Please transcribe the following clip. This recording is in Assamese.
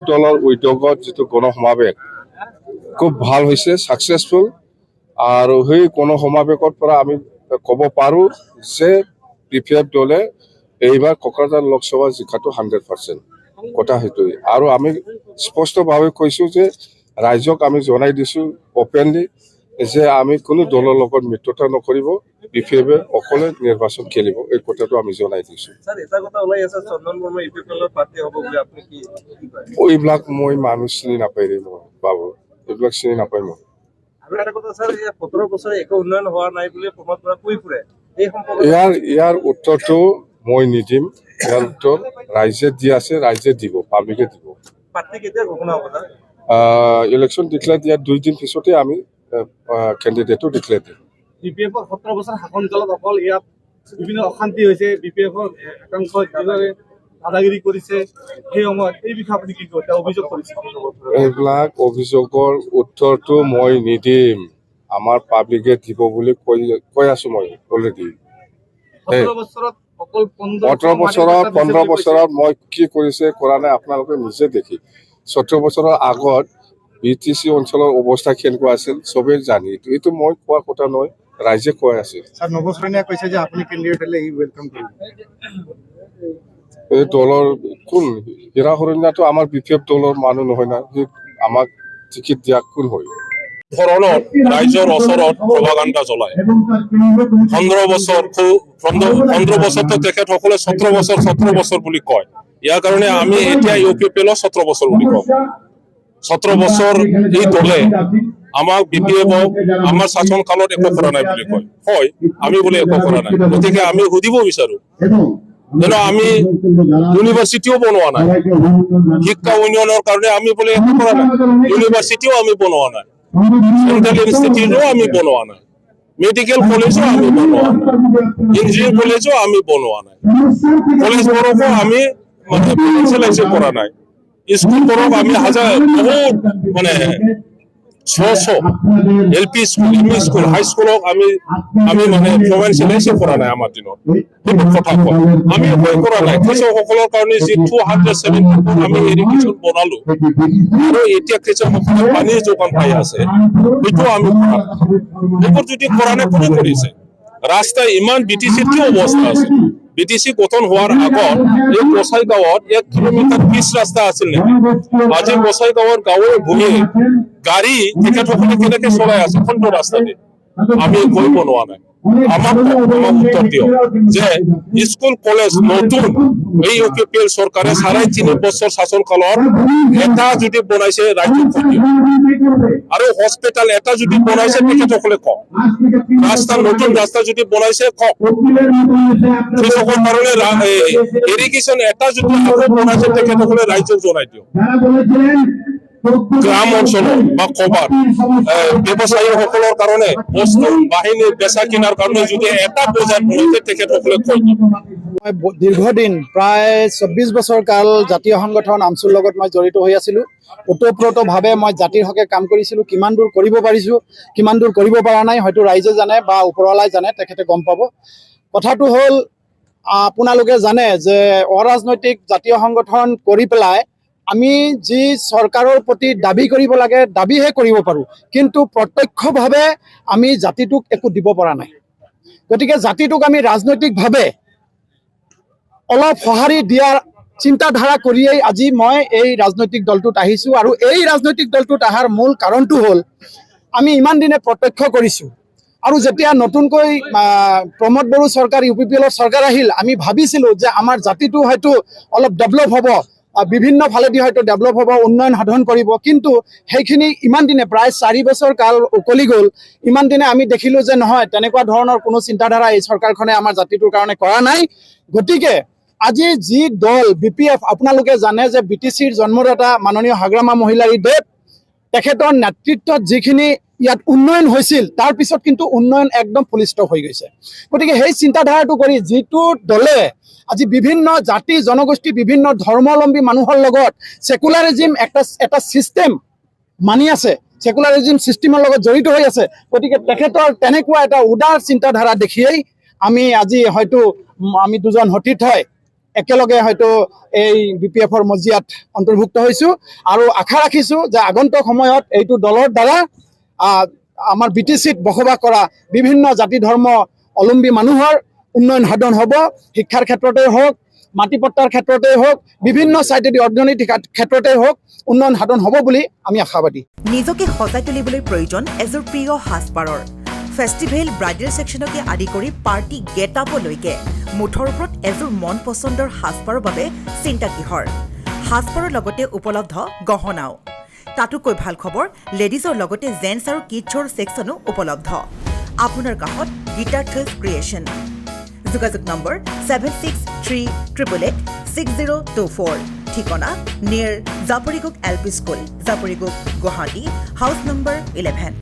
দলৰ উদ্যোগত যিটো গণসমাৱেশ খুব ভাল হৈছে, ছাকচেছফুল। আৰু সেই গণসমাৱেশৰ পৰা আমি ক'ব পাৰোঁ যে BPF দলে এইবাৰ কোকৰাঝাৰ লোকসভা জিকাটো 100%। কথা সেইটোৱে। আৰু আমি স্পষ্টভাৱে কৈছোঁ যে ৰাইজক আমি জনাই দিছোঁ অপেনলি যে আমি কোনো দলৰ লগত মিত্ৰতা নকৰিব, BPF অকলে নিৰ্বাচন খেলিব, এই কথাটো আমি জনাই দিছোঁ। এইবিলাক মই মানুহ চিনি নাপায় ৰে, মই বাবু এইবিলাক চিনি নাপায় মই। ইয়াৰ উত্তৰটো মই নিদিম। ইয়াৰ উত্তৰ ৰাইজে দি আছে, ৰাইজে দিব, পাব্লিকে দিব। ইলেকশ্যন ডিক্লেয়াৰ দিয়াৰ 2 দিন পিছতে আমি কেণ্ডিডেটটো ডিক্লেয়াৰ দিম। BPF-ৰ 17 বছৰ শাসনকালত অকল ইয়াত বিভিন্ন অশান্তি হৈছে, BPF-ৰ একাংশ দাদাগিৰি কৰিছে, সেই সময়ত এই বিষয়ে আপুনি কি কয়? অভিযোগ কৰিছে। এইবিলাক অভিযোগৰ উত্তৰটো মই নিদিম, আমাৰ পাব্লিকে দিব বুলি কৈ আছো মই অলৰেডি। 17 বছৰত অকল 15 বছৰত মই কি কৰিছে কৰা নাই আপোনালোকে নিজে দেখি। 17 বছৰৰ আগত BTC অঞ্চলৰ অৱস্থা কেনেকুৱা আছিল চবেই জানি, এইটো মই কোৱা কথা নহয়, ৰাইজে কৈ আছে। এই দলৰ কোন হীৰা হৰণীয়াটো আমাৰ BPF দলৰ মানুহ নহয় না, সি আমাক টিকেট দিয়া কোন হয়? ধৰণৰ ৰাইজৰ ওচৰত প্ৰভাগাণ্ডা চলায়। 15 বছৰতো তেখেতসকলে 17 বছৰ বুলি কয়। ইয়াৰ কাৰণে আমি এতিয়া UPPL 17 বছৰ বুলি কওঁ। 17 বছৰ এই দলে আমাক BPF-ক আমাৰ শাসন কালত একো কৰা নাই বুলি কয়। হয়, আমি বোলে একো কৰা নাই। গতিকে আমি সুধিব বিচাৰো, যেন আমি ইউনিভাৰ্চিটিও বনোৱা নাই, শিক্ষা উন্নয়নৰ কাৰণে আমি বোলে একো কৰা নাই, ইউনিভাৰ্চিটিও আমি বনোৱা নাই, চেন্ট্ৰেল ইনষ্টিটিউটো আমি বনোৱা নাই, মেডিকেল কলেজো আমি বনোৱা নাই, ইঞ্জিনিয়াৰিং কলেজো আমি বনোৱা নাই, কলেজবোৰকো আমি ফাইনেন্সিয়েলাইজ কৰা নাই, স্কুলবোৰক আমি বহুত LP স্কুল, ME স্কুল, হাই স্কুলক আমি ফাইনেন্সিয়েলাইজ কৰা নাই আমাৰ দিনত। সেইটো কথা কয়, আমি ভয় কৰা নাই। কৃষকসকলৰ কাৰণে যি 270 আমি ইৰিগেশ্যন বনালো আৰু এতিয়া কৃষকসকলে পানীৰ যোগান পাই আছে, সেইটো আমি কৰা নাই। এইবোৰ যদি কৰা নাই, কোনে কৰিছে? ৰাস্তা ইমান BTC কি অৱস্থা আছে? BTC গঠন হোৱাৰ আগত এই গোসাইগাঁৱত 1 কিলোমিটাৰ পিচ ৰাস্তা আছিল নেকি? আজি গোসাইগাঁৱৰ গাঁৱে ভূঞে গাড়ী তেখেতসকলে কেনেকে চলাই আছে কোনটো ৰাস্তাতে? আমি গৈ বনোৱা নাই। আমাক উত্তৰ দিয়ক যে স্কুল কলেজ নতুন এই UPPL চৰকাৰে 3.5 বছৰ শাসন কালত এটা যদি বনাইছে ৰাজ্যত আৰু হস্পিটাল এটা যদি বনাইছে তেখেতসকলে কওক, নতুন ৰাস্তা যদি বনাইছে কওক, কৃষকৰ কাৰণে ইৰিগেশ্যন এটা যদি বনাইছে তেখেতসকলে ৰাজ্যক জনাই দিয়ক। গ্ৰাম অঞ্চলত বা ক'ৰবাত ব্যৱসায়ীসকলৰ কাৰণে বস্তু বাহিনী বেচা কিনাৰ কাৰণে যদি এটা বজাৰ বনাইছে তেখেতসকলে কৈ দিব। মই দীৰ্ঘদিন প্ৰায় 24 বছৰ কাল জাতীয় সংগঠন আমচুৰ লগত মই জড়িত হৈ আছিলোঁ। ওতঃপ্ৰোতভাৱে মই জাতিৰ হকে কাম কৰিছিলোঁ। কিমান দূৰ কৰিব পাৰিছোঁ, কিমান দূৰ কৰিব পৰা নাই, হয়তো ৰাইজে জানে বা ওপৰৱালাই জানে, তেখেতে গম পাব। কথাটো হ'ল, আপোনালোকে জানে যে অৰাজনৈতিক জাতীয় সংগঠন কৰি পেলাই আমি যি চৰকাৰৰ প্ৰতি দাবী কৰিব লাগে দাবীহে কৰিব পাৰোঁ, কিন্তু প্ৰত্যক্ষভাৱে আমি জাতিটোক একো দিব পৰা নাই। গতিকে জাতিটোক আমি ৰাজনৈতিকভাৱে অলপ সঁহাৰি দিয়াৰ চিন্তাধাৰা কৰিয়েই আজি মই এই ৰাজনৈতিক দলটোত আহিছোঁ। আৰু এই ৰাজনৈতিক দলটোত অহাৰ মূল কাৰণটো হ'ল, আমি ইমান দিনে প্ৰত্যক্ষ কৰিছোঁ আৰু যেতিয়া নতুনকৈ প্ৰমোদ বড়ো চৰকাৰ UPPLৰ চৰকাৰ আহিল, আমি ভাবিছিলোঁ যে আমাৰ জাতিটো হয়তো অলপ ডেভেলপ হ'ব, বিভিন্ন ফালেদি হয়তো ডেভেলপ হ'ব, উন্নয়ন সাধন কৰিব। কিন্তু সেইখিনি ইমান দিনে প্ৰায় 4 বছৰ কাল উকলি গ'ল। ইমান দিনে আমি দেখিলোঁ যে নহয়, তেনেকুৱা ধৰণৰ কোনো চিন্তাধাৰা এই চৰকাৰখনে আমাৰ জাতিটোৰ কাৰণে কৰা নাই। গতিকে আজি যি দল BPF, আপোনালোকে জানে যে BTCৰ জন্মদাতা মাননীয় হাগ্ৰামা মহিলাৰী দেৱ, তেখেতৰ নেতৃত্বত যিখিনি ইয়াত উন্নয়ন হৈছিল, তাৰ পিছত কিন্তু উন্নয়ন একদম ফুলিষ্ট হৈ গৈছে। গতিকে সেই চিন্তাধাৰাটো কৰি যিটো দলে আজি বিভিন্ন জাতি জনগোষ্ঠী, বিভিন্ন ধৰ্মাৱলম্বী মানুহৰ লগত সেকুলাৰিজিম এটা ছিষ্টেম মানি আছে, সেকুলাৰিজিম ছিষ্টেমৰ লগত জড়িত হৈ আছে। গতিকে তেখেতৰ তেনেকুৱা এটা উদাৰ চিন্তাধাৰা দেখিয়েই আমি আজি হয়তো আমি দুজন সতীৰ্থই একেলগে হয়তো এই BPF-ৰ মজিয়াত অন্তৰ্ভুক্ত হৈছোঁ আৰু আশা ৰাখিছোঁ যে আগন্তুক সময়ত এইটো দলৰ দ্বাৰা আমাৰ BTCত বসবাস কৰা বিভিন্ন জাতি ধৰ্ম অৱলম্বী মানুহৰ উন্নয়ন সাধন হ'ব। শিক্ষাৰ ক্ষেত্ৰতে হওক, মাটি পট্টাৰ ক্ষেত্ৰতে হওক, বিভিন্ন চাইডেদি অৰ্থনৈতিক ক্ষেত্ৰতে হওক উন্নয়ন সাধন হ'ব বুলি আমি আশাবাদী। নিজকে সজাই তুলিবলৈ প্ৰয়োজন এযোৰ প্ৰিয় সাজপাৰৰ। ফেষ্টিভেল ব্ৰাইডেল ছেকশ্যনকে আদি কৰি পাৰ্টি গেট আপলৈকে মুঠৰ ওপৰত এযোৰ মন পচন্দৰ সাজপাৰৰ বাবে চিন্তা কিহৰ। সাজপাৰৰ লগতে উপলব্ধ গহনাও। তাতোকৈ ভাল খবৰ, লেডিজৰ লগতে জেন্টছ আৰু কিডছৰ ছেকশ্যনো উপলব্ধ। আপোনাৰ কাষত গীতাৰ থিলছ ক্ৰিয়েশ্যন। যোগাযোগ নম্বৰ 7638886024। ঠিকনা near Japorigog LP school, Japorigog, Guwahati, house number 11।